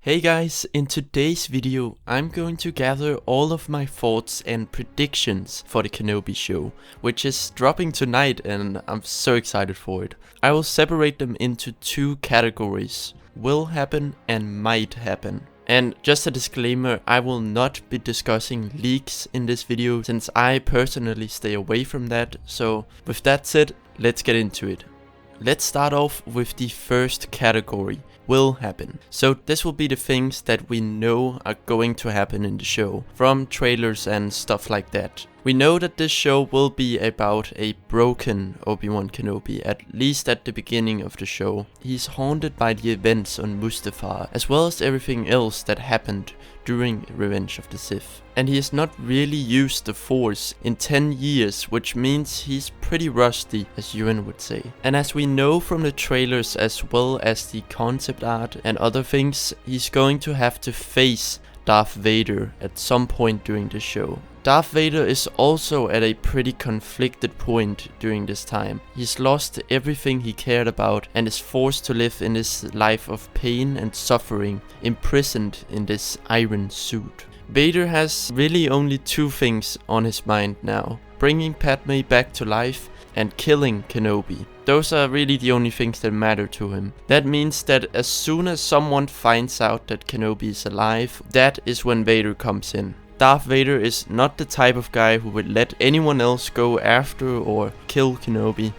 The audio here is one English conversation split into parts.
Hey guys, in today's video I'm going to gather all of my thoughts and predictions for the Kenobi Show, which is dropping tonight and I'm so excited for it. I will separate them into two categories: will happen and might happen. And just a disclaimer, I will not be discussing leaks in this video since I personally stay away from that. So with that said, let's get into it. Let's start off with the first category: will happen. So this will be the things that we know are going to happen in the show, from trailers and stuff like that. We know that this show will be about a broken Obi-Wan Kenobi, at least at the beginning of the show. He's haunted by the events on Mustafar, as well as everything else that happened during Revenge of the Sith. And he has not really used the Force in 10 years, which means he's pretty rusty, as Ewan would say. And as we know from the trailers as well as the concept art and other things, he's going to have to face Darth Vader at some point during the show. Darth Vader is also at a pretty conflicted point during this time. He's lost everything he cared about and is forced to live in this life of pain and suffering, imprisoned in this iron suit. Vader has really only two things on his mind now: bringing Padme back to life and killing Kenobi. Those are really the only things that matter to him. That means that as soon as someone finds out that Kenobi is alive, that is when Vader comes in. Darth Vader is not the type of guy who would let anyone else go after or kill Kenobi.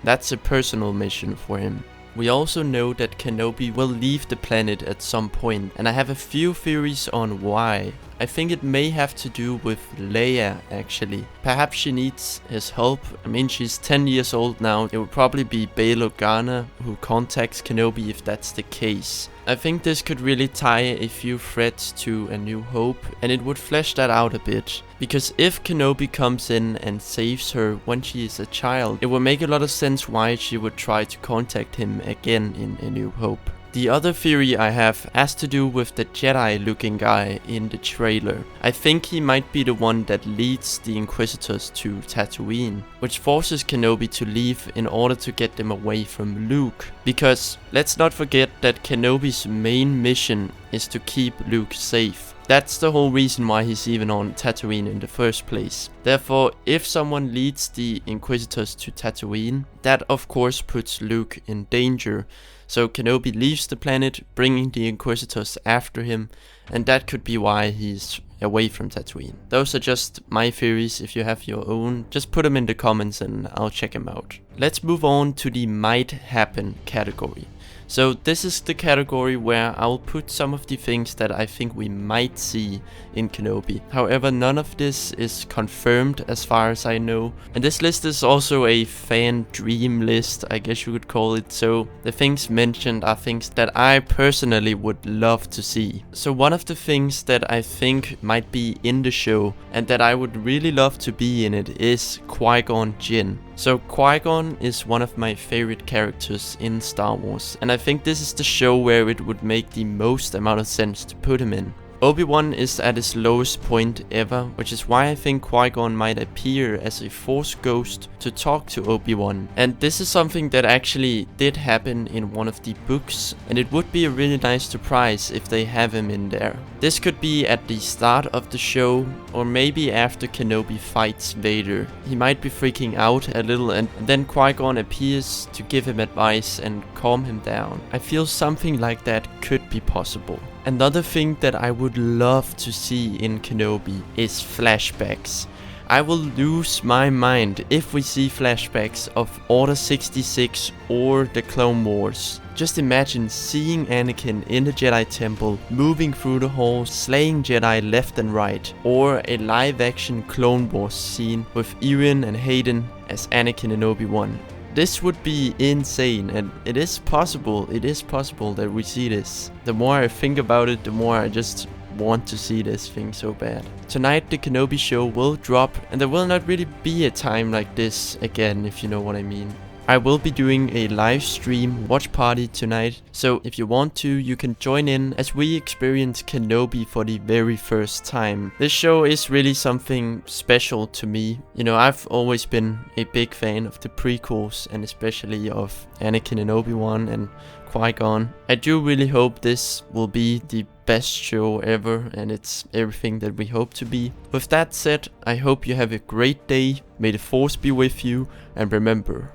That's a personal mission for him. We also know that Kenobi will leave the planet at some point, and I have a few theories on why. I think it may have to do with Leia, actually. Perhaps she needs his help. I mean, she's 10 years old now. It would probably be Bail Organa who contacts Kenobi if that's the case. I think this could really tie a few threads to A New Hope, and it would flesh that out a bit. Because if Kenobi comes in and saves her when she is a child, it would make a lot of sense why she would try to contact him again in A New Hope. The other theory I have has to do with the Jedi looking guy in the trailer. I think he might be the one that leads the Inquisitors to Tatooine, which forces Kenobi to leave in order to get them away from Luke. Because let's not forget that Kenobi's main mission is to keep Luke safe. That's the whole reason why he's even on Tatooine in the first place. Therefore, if someone leads the Inquisitors to Tatooine, that of course puts Luke in danger. So Kenobi leaves the planet, bringing the Inquisitors after him, and that could be why he's away from Tatooine. Those are just my theories. If you have your own, just put them in the comments and I'll check them out. Let's move on to the might happen category. So this is the category where I'll put some of the things that I think we might see in Kenobi. However, none of this is confirmed as far as I know. And this list is also a fan dream list, I guess you could call it. So the things mentioned are things that I personally would love to see. So one of the things that I think might be in the show and that I would really love to be in it is Qui-Gon Jinn. So Qui-Gon is one of my favorite characters in Star Wars, and I think this is the show where it would make the most amount of sense to put him in. Obi-Wan is at his lowest point ever, which is why I think Qui-Gon might appear as a Force ghost to talk to Obi-Wan. And this is something that actually did happen in one of the books, and it would be a really nice surprise if they have him in there. This could be at the start of the show, or maybe after Kenobi fights Vader. He might be freaking out a little, and then Qui-Gon appears to give him advice and calm him down. I feel something like that could be possible. Another thing that I would love to see in Kenobi is flashbacks. I will lose my mind if we see flashbacks of Order 66 or the Clone Wars. Just imagine seeing Anakin in the Jedi Temple, moving through the halls, slaying Jedi left and right, or a live-action Clone Wars scene with Ewan and Hayden as Anakin and Obi-Wan. This would be insane, and it is possible that we see this. The more I think about it, the more I just want to see this thing so bad. Tonight the Kenobi Show will drop, and there will not really be a time like this again, if you know what I mean. I will be doing a live stream watch party tonight, so if you want to, you can join in as we experience Kenobi for the very first time. This show is really something special to me. You know, I've always been a big fan of the prequels, and especially of Anakin and Obi-Wan, and Qui-Gon. I do really hope this will be the best show ever, and it's everything that we hope to be. With that said, I hope you have a great day, may the Force be with you, and remember,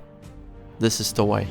this is the way.